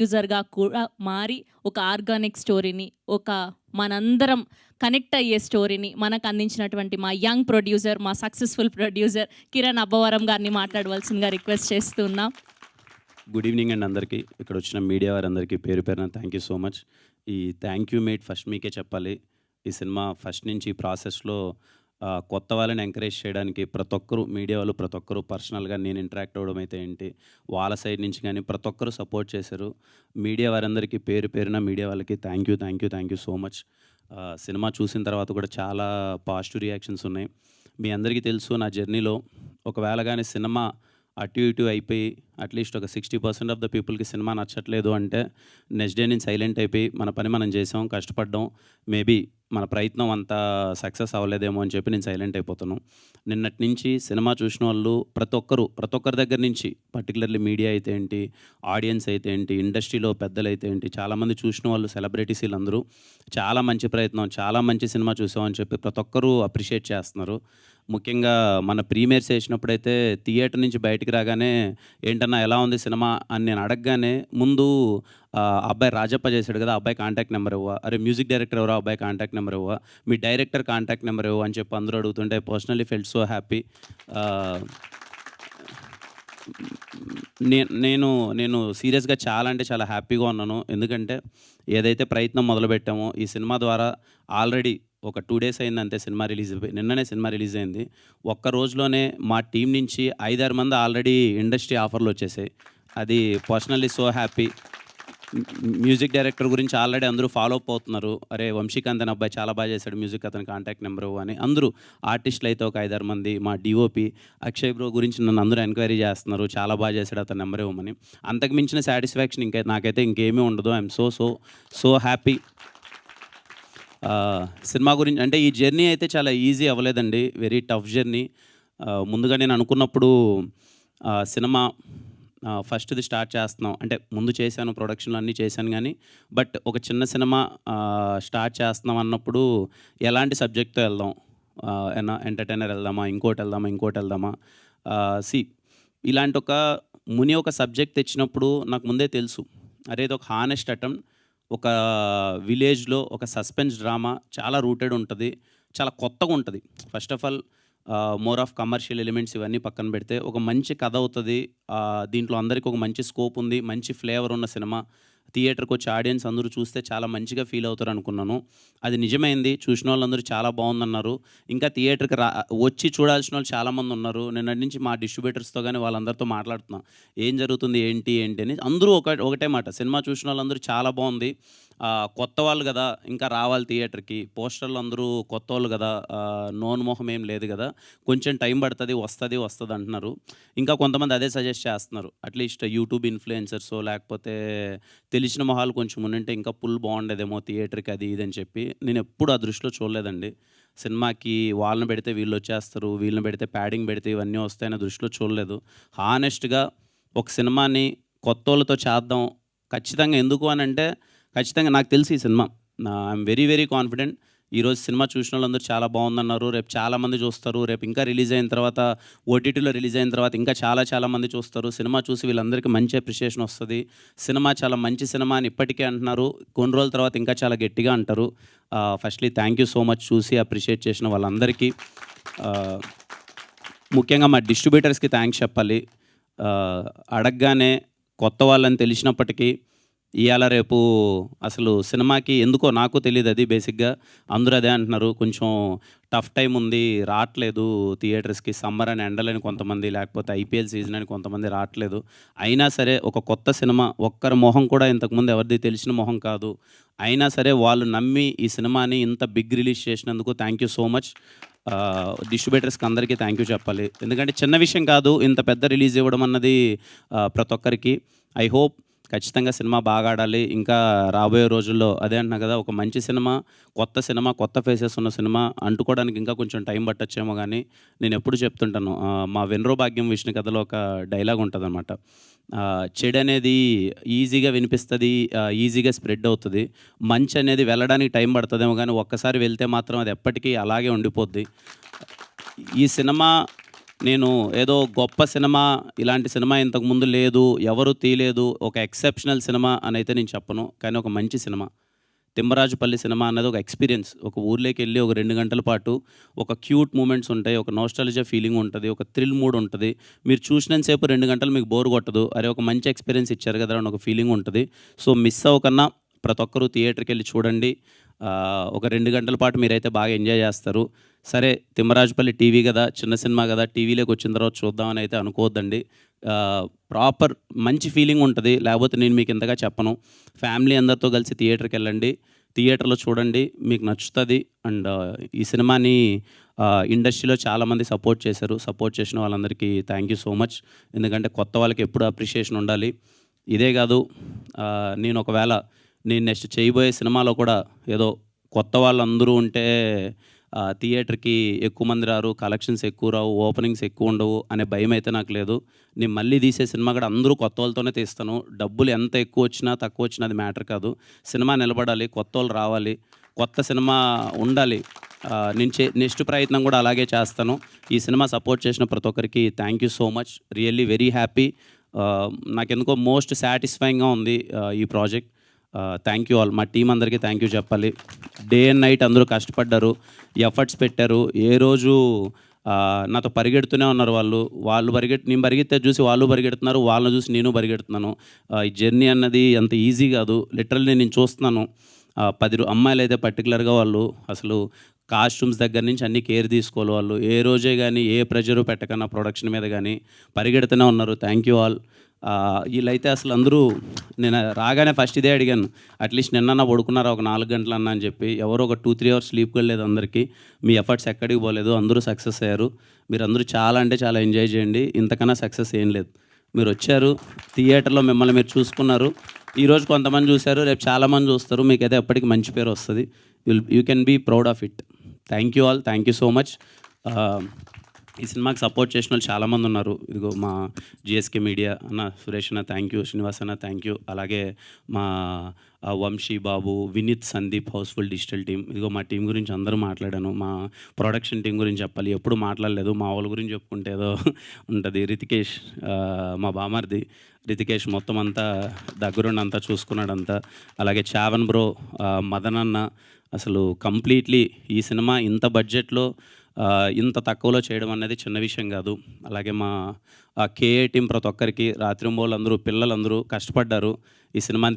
యూజర్‌గా కూడా మారి ఒక ఆర్గానిక్ స్టోరీని, ఒక మనందరం కనెక్ట్ అయ్యే స్టోరీని మనకు అందించినటువంటి మా యంగ్ ప్రొడ్యూసర్, మా సక్సెస్‌ఫుల్ ప్రొడ్యూసర్ కిరణ్ అబ్బవరం గారిని మాట్లాడవలసిందిగా రిక్వెస్ట్ చేస్తూ ఉన్నాం. గుడ్ ఈవినింగ్ అండి అందరికీ. ఇక్కడ వచ్చిన మీడియా వారందరికీ పేరు పేరున థ్యాంక్ యూ సో మచ్. ఈ థ్యాంక్ యూ మేట్ ఫస్ట్ మీకే చెప్పాలి. ఈ సినిమా ఫస్ట్ నుంచి ఈ ప్రాసెస్‌లో కొత్త వాళ్ళని ఎంకరేజ్ చేయడానికి ప్రతి ఒక్కరు మీడియా వాళ్ళు ప్రతి ఒక్కరు పర్సనల్‌గా నేను ఇంటరాక్ట్ అవ్వడం అయితే ఏంటి, వాళ్ళ సైడ్ నుంచి కానీ ప్రతి ఒక్కరు సపోర్ట్ చేశారు. మీడియా వారందరికీ పేరు పేరున మీడియా వాళ్ళకి thank you so much. Cinema చూసిన తర్వాత కూడా చాలా పాజిటివ్ రియాక్షన్స్ ఉన్నాయి. మీ అందరికీ తెలుసు నా జర్నీలో ఒకవేళ గాని సినిమా అటు ఇటు అయిపోయి అట్లీస్ట్ ఒక 60% ఆఫ్ ద పీపుల్కి సినిమా నచ్చట్లేదు అంటే నెక్స్ట్ డే నేను సైలెంట్ అయిపోయి మన పని మనం చేసాం, కష్టపడ్డాం, మేబీ మన ప్రయత్నం అంత సక్సెస్ అవ్వలేదేమో అని చెప్పి నేను సైలెంట్ అయిపోతాను. నిన్నటి నుంచి సినిమా చూసిన వాళ్ళు ప్రతి ఒక్కరి దగ్గర నుంచి పర్టికులర్లీ మీడియా అయితే ఏంటి, ఆడియన్స్ అయితే ఏంటి, ఇండస్ట్రీలో పెద్దలు అయితే ఏంటి, చాలామంది చూసిన వాళ్ళు సెలబ్రిటీస్ వీళ్ళందరూ చాలా మంచి ప్రయత్నం, చాలా మంచి సినిమా చూసామని చెప్పి ప్రతి ఒక్కరూ అప్రిషియేట్ చేస్తున్నారు. ముఖ్యంగా మన ప్రీమియర్స్ వేసినప్పుడైతే థియేటర్ నుంచి బయటికి రాగానే ఏంటన్నా ఎలా ఉంది సినిమా అని నేను అడగగానే ముందు అబ్బాయి రాజప్ప చేశాడు కదా, అబ్బాయి కాంటాక్ట్ నెంబర్ ఇవ్వ, అరే మ్యూజిక్ డైరెక్టర్ ఎవరో అబ్బాయి కాంటాక్ట్ నెంబర్ ఇవ్వ, మీ డైరెక్టర్ కాంటాక్ట్ నెంబర్ ఇవ్వ అని చెప్పి అందరూ అడుగుతుంటే పర్సనలీ ఫెల్ట్ సో హ్యాపీ. నేను నేను సీరియస్గా చాలా అంటే చాలా హ్యాపీగా ఉన్నాను. ఎందుకంటే ఏదైతే ప్రయత్నం మొదలుపెట్టామో ఈ సినిమా ద్వారా ఆల్రెడీ ఒక 2 డేస్ అయింది అంతే సినిమా రిలీజ్ అయిపోయి. నిన్ననే సినిమా రిలీజ్ అయింది. ఒక్క రోజులోనే మా టీం నుంచి 5-6 మంది ఆల్రెడీ ఇండస్ట్రీ ఆఫర్లు వచ్చేసాయి. అది personally so happy. Music director గురించి ఆల్రెడీ అందరూ ఫాలో అప్ అవుతున్నారు. అరే వంశీకాంత్ అనే అబ్బాయి చాలా బాగా చేశాడు మ్యూజిక్, అతని కాంటాక్ట్ నెంబర్ అని అందరూ ఆర్టిస్టులు అయితే ఒక 5-6 మంది, మా డిఓపి అక్షయ్ బ్రో గురించి నన్ను అందరూ ఎంక్వైరీ చేస్తున్నారు, చాలా బాగా చేశాడు అతని నెంబర్ ఇవ్వమని. అంతకు మించిన సాటిస్ఫాక్షన్ నాకైతే ఇంకేమీ ఉండదు. I'm so happy. సినిమా గురించి అంటే ఈ జర్నీ అయితే చాలా ఈజీ అవ్వలేదండి, వెరీ టఫ్ జర్నీ. ముందుగా నేను అనుకున్నప్పుడు సినిమా ఫస్ట్ది స్టార్ట్ చేస్తున్నాం అంటే ముందు చేశాను, ప్రొడక్షన్లు అన్నీ చేశాను, కానీ బట్ ఒక చిన్న సినిమా స్టార్ట్ చేస్తున్నాం అన్నప్పుడు ఎలాంటి సబ్జెక్ట్తో వెళ్దాం, ఎంటర్టైనర్ వెళ్దామా, ఇంకోటి వెళ్దామా. ఇలాంటి ఒక సబ్జెక్ట్ తెచ్చినప్పుడు నాకు ముందే తెలుసు, అరే ఇది ఒక హానెస్ట్ అటెంప్ట్, ఒక విలేజ్లో ఒక సస్పెన్స్ డ్రామా చాలా రూటెడ్ ఉంటుంది, చాలా కొత్తగా ఉంటుంది. First of all more of commercial elements ఇవన్నీ పక్కన పెడితే ఒక మంచి కథ అవుతుంది. దీంట్లో అందరికీ ఒక మంచి స్కోప్ ఉంది, మంచి ఫ్లేవర్ ఉన్న సినిమా. థియేటర్కి వచ్చి ఆడియన్స్ అందరూ చూస్తే చాలా మంచిగా ఫీల్ అవుతారు అనుకున్నాను. అది నిజమైంది. చూసిన వాళ్ళందరూ చాలా బాగుందన్నారు. ఇంకా థియేటర్కి వచ్చి చూడాల్సిన వాళ్ళు చాలామంది ఉన్నారు. నిన్నటి నుంచి మా డిస్ట్రిబ్యూటర్స్తో కానీ వాళ్ళందరితో మాట్లాడుతున్నాం, ఏం జరుగుతుంది ఏంటి అని. అందరూ ఒకటే మాట, సినిమా చూసిన వాళ్ళందరూ చాలా బాగుంది, కొత్త వాళ్ళు కదా ఇంకా రావాలి థియేటర్కి, పోస్టర్లు అందరూ కొత్త వాళ్ళు కదా, నోన్ మొహం ఏం లేదు కదా, కొంచెం టైం పడుతుంది, వస్తుంది అంటున్నారు. ఇంకా కొంతమంది అదే సజెస్ట్ చేస్తున్నారు, అట్లీస్ట్ యూట్యూబ్ ఇన్ఫ్లుయెన్సర్స్ లేకపోతే తెలిసిన మొహాలు కొంచెం ఉంటే ఇంకా పుల్ బాగుండేదేమో థియేటర్కి, అది ఇది అని చెప్పి. నేను ఎప్పుడు ఆ దృష్టిలో చూడలేదండి. సినిమాకి వాళ్ళని పెడితే వీళ్ళు వచ్చేస్తారు, వీళ్ళని పెడితే ప్యాడింగ్ పెడితే ఇవన్నీ వస్తాయనే దృష్టిలో చూడలేదు. హానెస్ట్గా ఒక సినిమాని కొత్త వాళ్ళతో చేద్దాం ఖచ్చితంగా. ఎందుకు అని అంటే ఖచ్చితంగా నాకు తెలిసి ఈ సినిమా ఐఎమ్ వెరీ కాన్ఫిడెంట్. ఈరోజు సినిమా చూసిన వాళ్ళందరూ చాలా బాగుందన్నారు, రేపు చాలామంది చూస్తారు, రేపు ఇంకా రిలీజ్ అయిన తర్వాత ఓటీటీలో రిలీజ్ అయిన తర్వాత ఇంకా చాలా మంది చూస్తారు. సినిమా చూసి వీళ్ళందరికీ మంచి అప్రిషియేషన్ వస్తుంది. సినిమా చాలా మంచి సినిమా అని ఇప్పటికే అంటున్నారు, కొన్ని రోజుల తర్వాత ఇంకా చాలా గట్టిగా అంటారు. Firstly thank you so much చూసి అప్రిషియేట్ చేసిన వాళ్ళందరికీ. ముఖ్యంగా మా డిస్ట్రిబ్యూటర్స్కి థ్యాంక్స్ చెప్పాలి. అడగగానే కొత్త వాళ్ళని తెలిసినప్పటికీ ఇవాళ రేపు అసలు సినిమాకి ఎందుకో నాకు తెలియదు, అది బేసిక్గా అందరూ అదే అంటున్నారు, కొంచెం టఫ్ టైం ఉంది, రావట్లేదు థియేటర్స్కి, సమ్మర్ అని ఎండలని కొంతమంది, లేకపోతే ఐపీఎల్ సీజన్ అని కొంతమంది రావట్లేదు. అయినా సరే ఒక కొత్త సినిమా, ఒక్కరి మొహం కూడా ఇంతకుముందు ఎవరిది తెలిసిన మొహం కాదు, అయినా సరే వాళ్ళు నమ్మి ఈ సినిమాని ఇంత బిగ్ రిలీజ్ చేసినందుకు థ్యాంక్ యూ సో మచ్. డిస్ట్రిబ్యూటర్స్కి అందరికీ థ్యాంక్ యూ చెప్పాలి. ఎందుకంటే చిన్న విషయం కాదు ఇంత పెద్ద రిలీజ్ ఇవ్వడం అన్నది ప్రతి ఒక్కరికి. ఐ హోప్ ఖచ్చితంగా సినిమా బాగా ఆడాలి. ఇంకా రాబోయే రోజుల్లో అదే అంటున్నా కదా, ఒక మంచి సినిమా, కొత్త ఫేసెస్ ఉన్న సినిమా అంటుకోవడానికి ఇంకా కొంచెం టైం పట్టచ్చేమో. కానీ నేను ఎప్పుడు చెప్తుంటాను, మా వెన్రో భాగ్యం విష్ణు కథలో ఒక డైలాగ్ ఉంటుంది అనమాట, చెడు అనేది ఈజీగా వినిపిస్తుంది, ఈజీగా స్ప్రెడ్ అవుతుంది, మంచి అనేది వెళ్ళడానికి టైం పడుతుందేమో, కానీ ఒక్కసారి వెళ్తే మాత్రం అది ఎప్పటికీ అలాగే ఉండిపోద్ది. ఈ సినిమా నేను ఏదో గొప్ప సినిమా, ఇలాంటి సినిమా ఇంతకుముందు లేదు, ఎవరు తీయలేదు, ఒక ఎక్సెప్షనల్ సినిమా అని అయితే నేను చెప్పను. కానీ ఒక మంచి సినిమా. 'తిమ్మరాజుపల్లి' సినిమా అన్నది ఒక ఎక్స్‌పీరియన్స్. ఒక ఊర్లోకెళ్ళి ఒక 2 గంటల పాటు ఒక క్యూట్ మూమెంట్స్ ఉంటాయి. ఒక నోస్టాల్జియా ఫీలింగ్ ఉంటది. ఒక థ్రిల్ మూడ్ ఉంటది. మీరు చూసినంత సేపు 2 గంటలు మీకు బోర్ కొట్టదు. అరే! ఒక మంచి ఎక్స్‌పీరియన్స్ ఇచ్చారు కదరా అని ఒక ఫీలింగ్ ఉంటది. సో, మిస్ అవ్వకన్నా ప్రతి ఒక్కరు థియేటర్‌కెళ్ళి చూడండి. ఒక 2 గంటల పాటు మీరైతే బాగా ఎంజాయ్ చేస్తారు. సరే, 'తిమ్మరాజుపల్లి' టీవీ గదా! చిన్న సినిమా గదా! టీవీలోకి వచ్చిన తర్వాత చూద్దామని అయితే అనుకోవద్దండి. ప్రాపర్ మంచి ఫీలింగ్ ఉంటది. లేకపోతే నేను మీకు ఇంతగా చెప్పను. ఫ్యామిలీ అందరితో కలిసి థియేటర్‌కెళ్ళండి. థియేటర్‌లో చూడండి. మీకు నచ్చుతది. అండ్ ఈ సినిమాని ఇండస్ట్రీలో చాలామంది సపోర్ట్ చేశారు. సపోర్ట్ చేసిన వాళ్ళందరికీ థ్యాంక్ యూ సో మచ్. ఎందుకంటే కొత్త వాళ్ళకి ఎప్పుడు అప్రిషియేషన్ ఉండాలి. ఇదే కాదు, నేను నెక్స్ట్ చేయబోయే సినిమాలో కూడా ఏదో కొత్త వాళ్ళందరూ ఉంటే థియేటర్‌కి ఎక్కువ మంది రారు, కలెక్షన్స్ ఎక్కువ రావు, ఓపెనింగ్స్ ఎక్కువ ఉండవు అనే భయం అయితే నాకు లేదు. నేను మళ్ళీ తీసే సినిమా కూడా అందరూ కొత్త వాళ్ళతోనే తీస్తాను. డబ్బులు ఎంత ఎక్కువ వచ్చినా, తక్కువ వచ్చినా అది మ్యాటర్ కాదు. సినిమా నిలబడాలి, కొత్త వాళ్ళు రావాలి, కొత్త సినిమా ఉండాలి. నేను నెక్స్ట్ ప్రయత్నం కూడా అలాగే చేస్తాను. ఈ సినిమా సపోర్ట్ చేసిన ప్రతి ఒక్కరికి thank you so much. Really very happy. నాకెందుకో మోస్ట్ సాటిస్ఫైయింగ్‌గా ఉంది ఈ ప్రాజెక్ట్. Thank you all. మా టీం అందరికీ థ్యాంక్ యూ చెప్పాలి. డే అండ్ నైట్ అందరూ కష్టపడ్డారు, ఎఫర్ట్స్ పెట్టారు. ఏ రోజు నాతో పరిగెడుతూనే ఉన్నారు వాళ్ళు. నేను పరిగెత్తేది చూసి వాళ్ళు పరిగెడుతున్నారు, వాళ్ళని చూసి నేను పరిగెడుతున్నాను. ఈ జర్నీ అన్నది అంత ఈజీ కాదు. లిటరల్లీ నేను చూస్తున్నాను. 10 అమ్మాయిలైతే పర్టికులర్‌గా వాళ్ళు అసలు కాస్ట్యూమ్స్ దగ్గర నుంచి అన్నీ కేర్ తీసుకోవాలి వాళ్ళు. ఏ రోజే కానీ ఏ ప్రెషరు పెట్టకన్నా ప్రొడక్షన్ మీద కానీ పరిగెడుతూనే ఉన్నారు. Thank you all. వీళ్ళైతే అసలు అందరూ, నేను రాగానే ఫస్ట్ ఇదే అడిగాను, అట్లీస్ట్ నిన్న పడుకున్నారా ఒక 4 గంటలన్నా అని చెప్పి. ఎవరో ఒక 2-3 అవర్స్ స్లీప్ కూడా లేదు అందరికీ. మీ ఎఫర్ట్స్ ఎక్కడికి పోలేదు, అందరూ సక్సెస్ అయ్యారు. మీరందరూ చాలా అంటే చాలా ఎంజాయ్ చేయండి. ఇంతకన్నా సక్సెస్ ఏం లేదు. మీరు వచ్చారు, థియేటర్లో మిమ్మల్ని మీరు చూసుకున్నారు. ఈరోజు కొంతమంది చూశారు, రేపు చాలామంది చూస్తారు. మీకైతే ఎప్పటికీ మంచి పేరు వస్తుంది. You can be proud of it. Thank you all. Thank you so much. ఈ సినిమాకి సపోర్ట్ చేసిన వాళ్ళు చాలామంది ఉన్నారు. ఇదిగో మా జిఎస్కే మీడియా అన్న, సురేష్ అన్న థ్యాంక్ యూ, శ్రీనివాస్ అన్న థ్యాంక్ యూ, అలాగే మా Vamsi Babu, Vineeth, Sandeep, Housefull Digital team. ఇదిగో మా టీం గురించి అందరూ మాట్లాడాను. మా ప్రొడక్షన్ టీం గురించి చెప్పాలి, ఎప్పుడు మాట్లాడలేదు. మా వాళ్ళ గురించి చెప్పుకుంటే ఏదో ఉంటుంది. రితికేష్, మా బామర్ది రితికేష్ మొత్తం అంతా దగ్గరుండి అంతా చూసుకున్నాడంతా. అలాగే చావన్ బ్రో, మదన్ అన్న, అసలు కంప్లీట్లీ ఈ సినిమా ఇంత బడ్జెట్లో ఇంత తక్కువలో చేయడం అనేది చిన్న విషయం కాదు. అలాగే మా కేఏ టీం ప్రతి ఒక్కరికి, రాత్రింబోళ్ళు అందరూ, పిల్లలందరూ కష్టపడ్డారు ఈ సినిమాని